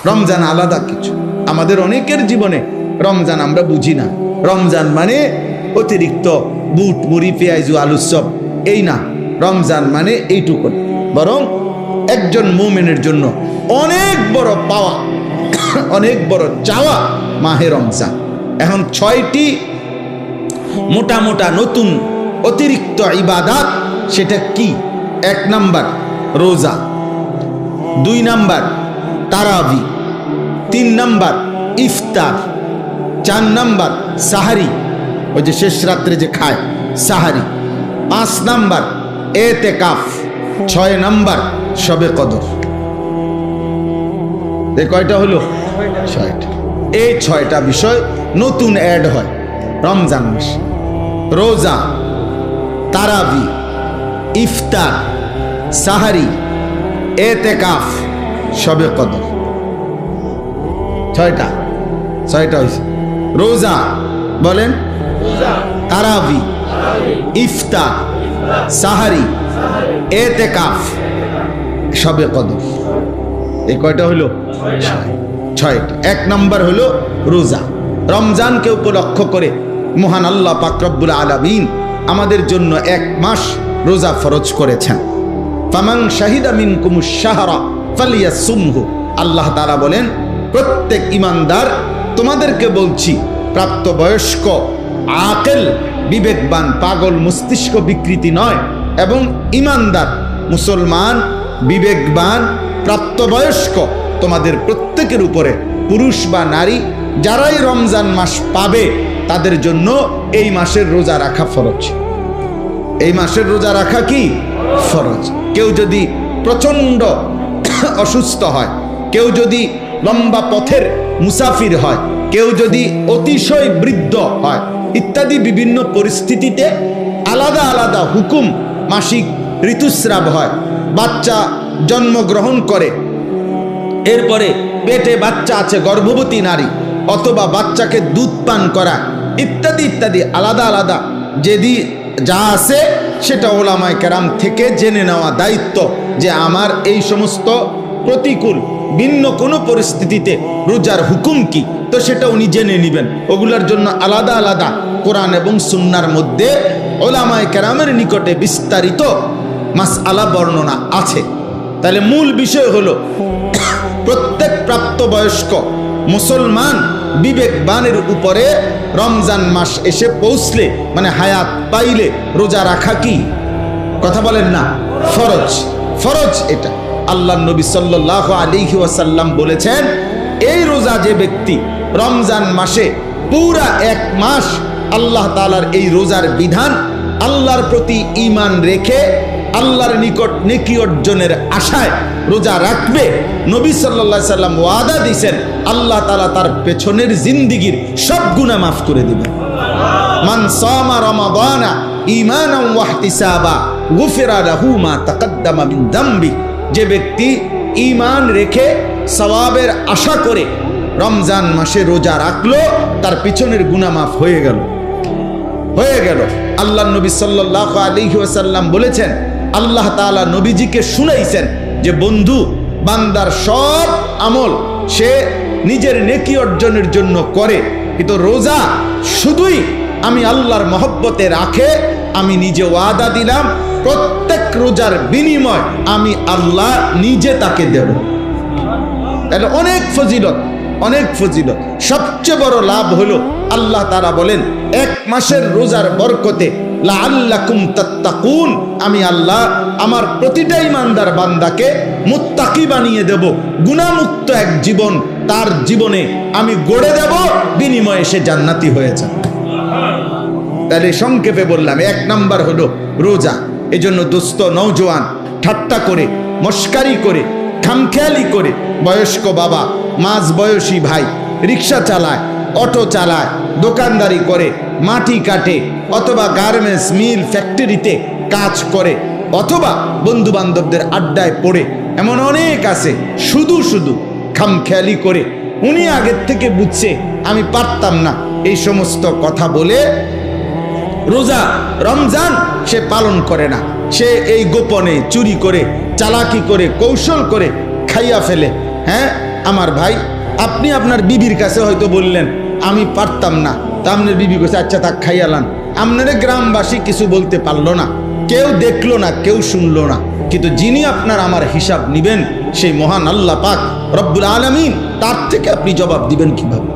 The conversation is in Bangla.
রমজান আলাদা কিছু। আমাদের অনেকের জীবনে রমজান আমরা বুঝি না। রমজান মানে অতিরিক্ত বুট মুড়ি পেঁয়াজু আলুর চপ, এই না। রমজান মানে এইটুকু, বরং একজন মুমিনের জন্য অনেক বড় পাওয়া, অনেক বড় চাওয়া মাহে রমজান। এখন 6টি মোটা মোটা নতুন অতিরিক্ত ইবাদত, সেটা কি? 1 নাম্বার রোজা, 2 নাম্বার তারাবি, 3 নাম্বার ইফতার, 4 নাম্বার সাহারি, ওই যে শেষ রাত্রে যে খায় সাহারি, 5 নাম্বার এতেকাফ, 6 নাম্বার শবে কদর। এই কয়টা হলো? 6টা। এই 6টা বিষয় নতুন অ্যাড হয় রমজান মাসে। রোজা, তারাবি, ইফতার, সাহারি, এতেকাফ, শবে কদর। 6টা হয়েছে। রোজা বলেন, তারাবি, ইফতার, সাহারি, এতেকাফ, শবে কদর। এই কয়টা হলো? 6টা। 1 নাম্বার হলো রোজা। রমজানকে উপলক্ষ করে মহান আল্লাহ পাক রব্বুল আলামিন আমাদের জন্য 1 মাস রোজা ফরজ করেছেন। ফামান শাহিদা মিনকুমুশ শাহরা ফালিয়াসুমহু। আল্লাহ তাআলা বলেন, প্রত্যেক ইমানদার, তোমাদেরকে বলছি, প্রাপ্তবয়স্ক, আকেল, বিবেকবান, পাগল, মস্তিষ্ক বিকৃতি নয়, এবং ইমানদার মুসলমান, বিবেকবান, প্রাপ্তবয়স্ক, তোমাদের প্রত্যেকের উপরে, পুরুষ বা নারী, যারাই রমজান মাস পাবে তাদের জন্য এই মাসের রোজা রাখা ফরজ। এই মাসের রোজা রাখা কি ফরজ। কেউ যদি প্রচন্ড অসুস্থ হয়, কেউ যদি লম্বা পথের মুসাফির হয়, কেউ যদি অতিশয় বৃদ্ধ হয়, ইত্যাদি বিভিন্ন পরিস্থিতিতে আলাদা আলাদা হুকুম, মাসিক ঋতুস্রাব হয়, বাচ্চা জন্মগ্রহণ করে, এরপরে পেটে বাচ্চা আছে, গর্ভবতী নারী, অথবা বাচ্চাকে দুধ পান করা, ইত্যাদি ইত্যাদি আলাদা আলাদা যেদি যা আছে সেটা ওলামায়ে কেরাম থেকে জেনে নেওয়া দায়িত্ব, যে আমার এই সমস্ত প্রতিকূল ভিন্ন কোনো পরিস্থিতিতে রোজার হুকুম কি, তো সেটা উনি জেনে নেবেন। ওগুলোর জন্য আলাদা আলাদা কোরআন এবং সুন্নাহর মধ্যে ওলামায়ে কেরামের নিকটে বিস্তারিত মাসআলা বর্ণনা আছে। তাহলে মূল বিষয় হলো, প্রত্যেক প্রাপ্তবয়স্ক মুসলমান বিবেকবানের উপরে রমজান মাস এসে পৌঁছলে, মানে হায়াত পাইলে, রোজা রাখা কি? কথা বলেন না, ফরজ। ফরজ এটা। আল্লাহ নবী সাল্লাল্লাহু আলাইহি ওয়াসাল্লাম বলেছেন, এই রোজা যে ব্যক্তি রমজান মাসে পুরা 1 মাস আল্লাহ তাআলার এই রোজার বিধান, আল্লাহর প্রতি ঈমান রেখে আল্লাহর নিকট নেকি অর্জনের আশায় রোজা রাখবে, নবী সাল্লাল্লাহু আলাইহি সাল্লাম ওয়াদা দিয়েছেন, আল্লাহ তাআলা তার পেছনের জিন্দেগীর সব গুনাহ মাফ করে দিবেন। মান সামা রমাদানা ঈমানান ওয়া ইহতিসাবা গুফিরা লাহু মা তাকদ্দামা মিন যামবি। যে ব্যক্তি ঈমান রেখে সওয়াবের আশা করে রমজান মাসে রোজা রাখলো, তার পিছনের গুনাহ মাফ হয়ে গেল। আল্লাহ নবী সাল্লাল্লাহু আলাইহি ওয়াসাল্লাম বলেছেন, আল্লাহ তাআলা নবীজিকে শুনাইছেন যে, বন্ধু, বান্দার সব আমল সে নিজের নেকি অর্জনের জন্য করে, কিন্তু রোজা শুধুই আমি আল্লাহর মহব্বতে রাখে। আমি নিজে ওয়াদা দিলাম, প্রত্যেক রোজার বিনিময় আমি আল্লাহ নিজে তাকে দেব। তাহলে অনেক ফজিলত, অনেক ফজিলত। সবচেয়ে বড় লাভ হলো, আল্লাহ তাআলা বলেন, 1 মাসের রোজার বরকতে লাআল্লাকুম তাত্তাকুন, আমি আল্লাহ আমার প্রতিটা ঈমানদার বান্দাকে মুত্তাকি বানিয়ে দেব, গুনাহমুক্ত এক জীবন তার জীবনে আমি গড়ে দেব, বিনিময়ে সে জান্নাতি হয়ে যাবে। তাহলে সংক্ষেপে বললাম, 1 নাম্বার হলো রোজা। এজন্য দোস্ত, নওজোয়ান ঠাট্টা করে, মস্কারি করে, খামখেয়ালি করে, বয়স্ক বাবা, মাঝ বয়সী ভাই রিক্সা চালায়, অটো চালায়, দোকানদারি করে, মাটি কাটে, অথবা গার্মেন্টস মিল ফ্যাক্টরিতে কাজ করে, অথবা বন্ধু বান্ধবদের আড্ডায় পড়ে, এমন অনেক আছে শুধু শুধু খামখেয়ালি করে। উনি আগের থেকে বুঝছে আমি পারতাম না, এই সমস্ত কথা বলে রোজা রমজান সে পালন করে না। সে এই গোপনে চুরি করে, চালাকি করে, কৌশল করে খাইয়া ফেলে। হ্যাঁ, আমার ভাই, আপনি আপনার বিবির কাছে হয়তো বললেন আমি পারতাম না, তা আপনার বিবি কাছে আচ্ছা তাক খাইয়ালান, আপনারা গ্রামবাসী কিছু বলতে পারলো না, কেউ দেখলো না, কেউ শুনলো না, কিন্তু যিনি আপনার আমার হিসাব নিবেন সেই মহান আল্লাহ পাক রব্বুল আলামিন, তার থেকে আপনি জবাব দিবেন কিভাবে?